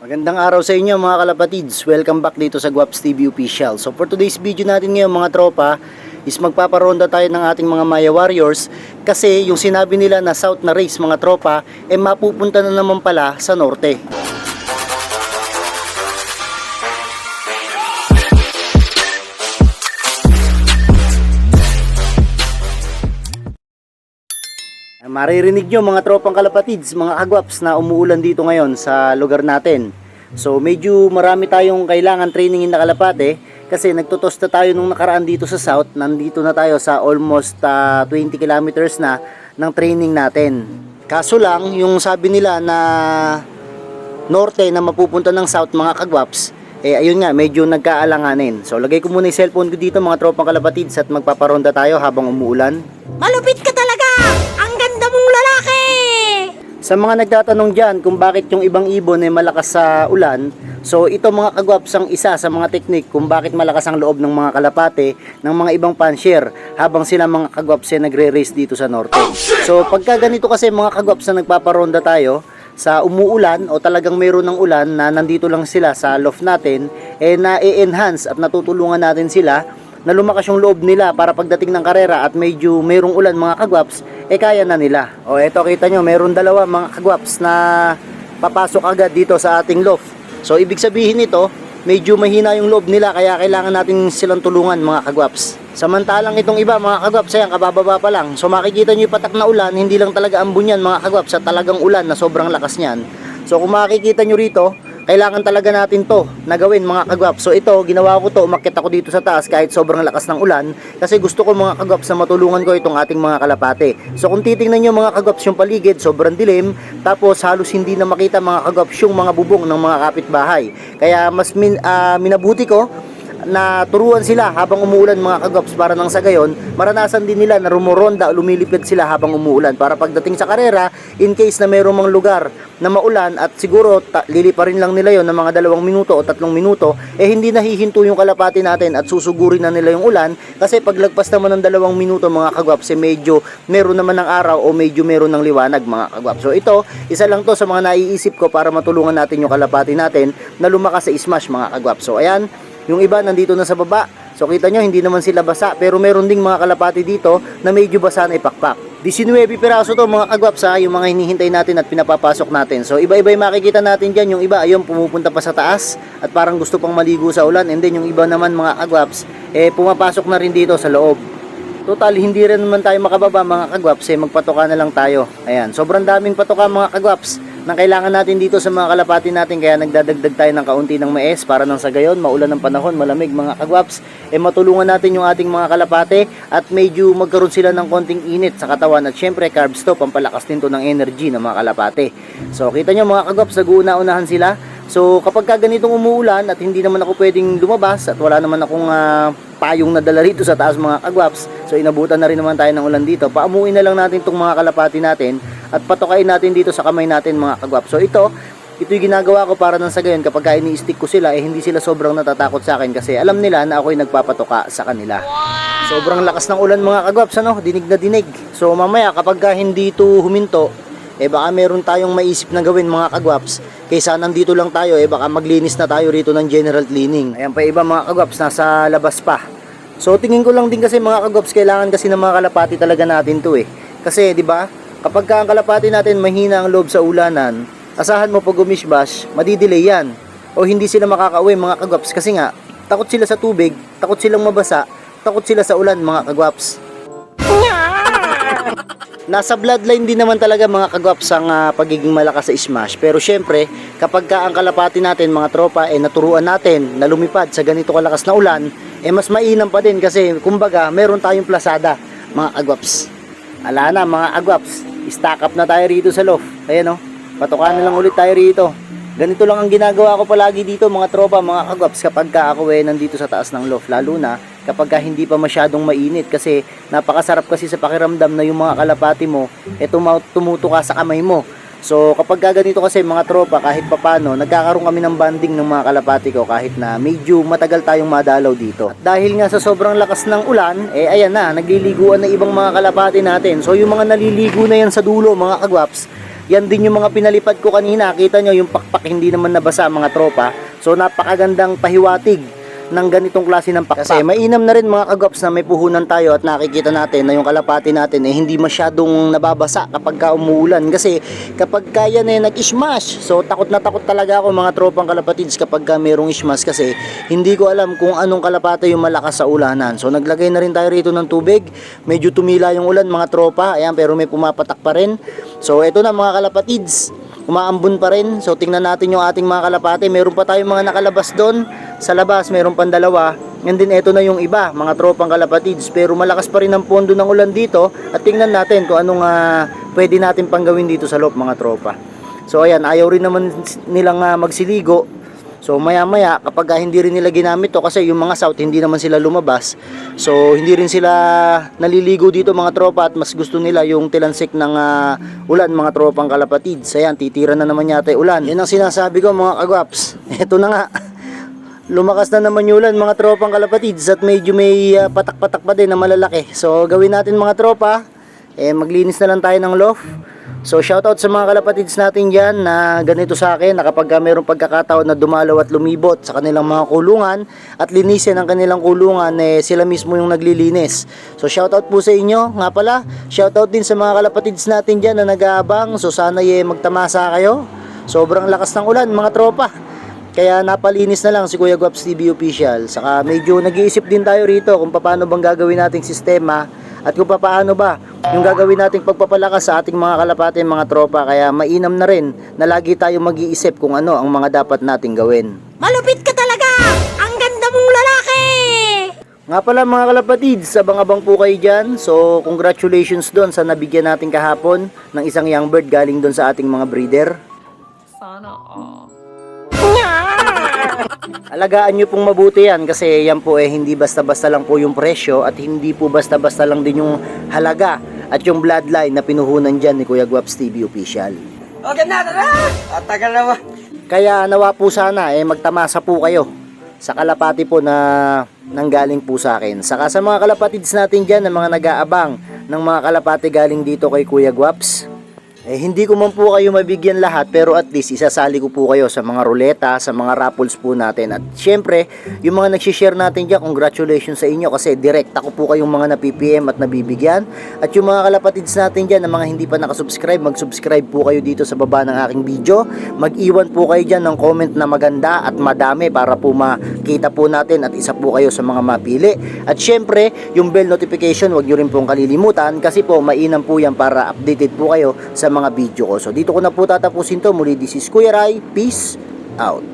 Magandang araw sa inyo mga kalapatids. Welcome back dito sa Guaps TV Official. So for today's video natin ngayon mga tropa is magpaparonda tayo ng ating mga Maya Warriors kasi yung sinabi nila na south na race mga tropa mapupunta na naman pala sa norte. Maririnig nyo mga tropang kalapatids, mga kagwaps na umuulan dito ngayon sa lugar natin. So medyo marami tayong kailangan trainingin na kalapate kasi nagtutos na tayo nung nakaraan dito sa south. Nandito na tayo sa almost 20 kilometers na ng training natin. Kaso lang yung sabi nila na norte na mapupunta ng south mga kagwaps, ayun nga medyo nagkaalanganin. So lagay ko muna yung cellphone ko dito mga tropang kalapatids at magpaparonda tayo habang umuulan. Malupit ka talaga! Ang ganda mong lalaki! Sa mga nagtatanong dyan kung bakit yung ibang ibon ay malakas sa ulan, so ito mga kagwaps ang isa sa mga teknik kung bakit malakas ang loob ng mga kalapate ng mga ibang pansier habang sila mga kagwaps ay nagre-race dito sa norte. So pagka ganito kasi mga kagwaps na nagpaparonda tayo sa umuulan o talagang mayroon ng ulan na nandito lang sila sa loft natin, na-enhance at natutulungan natin sila na lumakas yung loob nila para pagdating ng karera at medyo mayroong ulan mga kagwaps, kaya na nila. O eto kita nyo, mayroon dalawa mga kagwaps na papasok agad dito sa ating loft. So ibig sabihin nito, medyo mahina yung loob nila kaya kailangan natin silang tulungan mga kagwaps. Samantalang itong iba mga kagwaps, ayan kabababa pa lang. So makikita nyo yung patak na ulan, hindi lang talaga ambon yan mga kagwaps, sa talagang ulan na sobrang lakas niyan. So kung makikita nyo rito, kailangan talaga natin to na gawin mga kagwaps. So ito, ginawa ko to, umakyat ako dito sa taas kahit sobrang lakas ng ulan kasi gusto ko mga kagwaps na matulungan ko itong ating mga kalapate. So kung titingnan nyo mga kagwaps yung paligid, sobrang dilim, tapos halos hindi na makita mga kagwaps yung mga bubong ng mga kapitbahay. Kaya mas minabuti ko na turuan sila habang umuulan mga kagwaps para nang sa gayon maranasan din nila na rumoronda o lumilipad sila habang umuulan para pagdating sa karera, in case na mayroong mga lugar na maulan at siguro liliparin lang nila yon ng mga 2 minuto o 3 minuto, hindi nahihinto yung kalapati natin at susugurin na nila yung ulan kasi paglagpas naman ng 2 minuto mga kagwaps medyo meron naman ng araw o medyo meron ng liwanag mga kagwaps. So ito, isa lang to sa mga naiisip ko para matulungan natin yung kalapati natin na lumakas sa smash mga kagwaps. So ayan, yung iba nandito na sa baba. So kita nyo hindi naman sila basa, pero meron ding mga kalapati dito na medyo basa na ipakpak. 19 piraso to mga kagwaps yung mga hinihintay natin at pinapapasok natin. So iba-iba yung makikita natin dyan. Yung iba ayun pumupunta pa sa taas at parang gusto pang maligo sa ulan. And then yung iba naman mga kagwaps pumapasok na rin dito sa loob. Total hindi rin naman tayo makababa mga kagwaps, magpatoka na lang tayo. Ayan, sobrang daming patoka mga kagwaps nang kailangan natin dito sa mga kalapati natin, kaya nagdadagdag tayo ng kaunti ng mais para nang sa gayon maulan ng panahon, malamig mga kagwaps, matulungan natin yung ating mga kalapate at medyo magkaroon sila ng konting init sa katawan at syempre carbs to, pampalakas din to ng energy ng mga kalapate. So kita nyo mga kagwaps, nag-uuna-unahan sila. So kapag ganitong umuulan at hindi naman ako pwedeng lumabas at wala naman akong payong na dala rito sa taas mga kagwaps, so inabutan na rin naman tayo ng ulan dito, paamuin na lang natin itong mga kalapati natin at patukain natin dito sa kamay natin mga kagwaps. So ito'y ginagawa ko para nang sa gayon kapag ini-stick ko sila hindi sila sobrang natatakot sa akin kasi alam nila na ako'y nagpapatuka sa kanila. Sobrang lakas ng ulan mga kagwaps, dinig na dinig. So mamaya kapag hindi ito huminto, baka meron tayong maisip na gawin mga kagwaps. Kaysa nandito lang tayo, baka maglinis na tayo rito ng general cleaning. Ayan pa iba mga kagwaps, nasa labas pa. So tingin ko lang din kasi mga kagwaps, kailangan kasi ng mga kalapati talaga natin to Kasi 'di ba, kapag ang kalapati natin mahina ang loob sa ulanan, asahan mo pag umishbash, madidelay yan. O hindi sila makakauwi mga kagwaps kasi nga takot sila sa tubig, takot silang mabasa, takot sila sa ulan mga kagwaps. Nasa bloodline din naman talaga mga kagwaps ang pagiging malakas sa smash. Pero syempre, kapag ang kalapati natin mga tropa naturuan natin na lumipad sa ganito kalakas na ulan, mas mainam pa din kasi kumbaga meron tayong plasada mga kagwaps. Ala na mga kagwaps, stack up na tayo rito sa loft. Ayan patukan na lang ulit tayo rito. Ganito lang ang ginagawa ko palagi dito mga tropa mga kagwaps kapag ako nandito sa taas ng loft, lalo na kapag hindi pa masyadong mainit kasi napakasarap kasi sa pakiramdam na yung mga kalapati mo tumutuka sa kamay mo. So kapag ganito kasi mga tropa, kahit papano nagkakaroon kami ng bonding ng mga kalapati ko kahit na medyo matagal tayong madalaw dito. At dahil nga sa sobrang lakas ng ulan, ayan na, nagliliguan na ibang mga kalapati natin. So yung mga naliligo na yan sa dulo mga kagwaps, Yan din yung mga pinalipad ko kanina. Kita nyo yung pakpak hindi naman nabasa mga tropa. So napakagandang pahiwatig ng ganitong klase ng pakpak. Kasi mainam na rin mga kagwaps na may puhunan tayo at nakikita natin na yung kalapati natin hindi masyadong nababasa kapag ka umuulan. Kasi kapag kaya na nag-smash, so takot na takot talaga ako mga tropang kalapatids kapag ka merong smash kasi hindi ko alam kung anong kalapate yung malakas sa ulanan. So naglagay na rin tayo rito ng tubig. Medyo tumila yung ulan mga tropa. Ayan, pero may pumapatak pa rin. So eto na mga kalapatids, umaambon pa rin. So tingnan natin yung ating mga kalapate. Meron pa tayong mga nakalabas doon. Sa labas meron pang dalawa. And then eto na yung iba, mga tropang kalapatids. Pero malakas pa rin ang pondo ng ulan dito. At tingnan natin kung anong pwede natin pang gawin dito sa loob mga tropa. So ayan, ayaw rin naman nilang magsiligo. So maya maya kapag hindi rin nila ginamit to, kasi yung mga south hindi naman sila lumabas, so hindi rin sila naliligo dito mga tropa, at mas gusto nila yung tilansik ng ulan mga tropang kalapatids. Ayan, titira na naman yata yung ulan. Yan ang sinasabi ko mga kagwaps. Eto na nga, lumakas na naman yung ulan mga tropang kalapatids at medyo may patak-patak pa din na malalaki. So gawin natin mga tropa, maglinis na lang tayo ng loft. So shoutout sa mga kalapatids natin dyan na ganito sa akin, na kapag mayroong pagkakataon na dumalaw at lumibot sa kanilang mga kulungan at linisin ang kanilang kulungan, sila mismo yung naglilinis. So shoutout po sa inyo. Nga pala, shoutout din sa mga kalapatids natin dyan na nag-aabang. So sana magtamasa kayo. Sobrang lakas ng ulan mga tropa, kaya napalinis na lang si Kuya Guaps TV Official. Saka medyo nag-iisip din tayo rito kung paano bang gagawin nating sistema at kung paano ba yung gagawin nating pagpapalakas sa ating mga kalapate mga tropa. Kaya mainam na rin na lagi tayo mag-iisip kung ano ang mga dapat nating gawin. Malupit ka talaga! Ang ganda mong lalaki! Nga pala mga kalapatids, abang-abang po kayo dyan. So congratulations doon sa nabigyan natin kahapon ng isang young bird galing doon sa ating mga breeder. Sana all. Alagaan nyo pong mabuti yan, kasi yan po hindi basta-basta lang po yung presyo at hindi po basta-basta lang din yung halaga at yung bloodline na pinuhunan dyan ni Kuya Guaps TV Official. Okay na, tara! At tagal naman. Kaya nawa po sana magtamasa po kayo sa kalapati po na nanggaling po sa akin. Saka sa mga kalapatids natin dyan na mga nag-aabang ng mga kalapati galing dito kay Kuya Guaps, hindi ko man po kayo mabigyan lahat, pero at least isasali ko po kayo sa mga ruleta, sa mga raffles po natin. At syempre, yung mga nagsishare natin dyan, congratulations sa inyo kasi direct ako po kayong mga na-PPM at nabibigyan. At yung mga kalapatids natin dyan na mga hindi pa nakasubscribe, mag-subscribe po kayo dito sa baba ng aking video. Mag-iwan po kayo dyan ng comment na maganda at madami para po makita po natin at isa po kayo sa mga mapili. At syempre, yung bell notification, wag nyo rin pong kalilimutan kasi po mainam po yan para updated po kayo sa mga video ko. So dito ko na po tatapusin to. Muli, this is Kuya Rai. Peace out.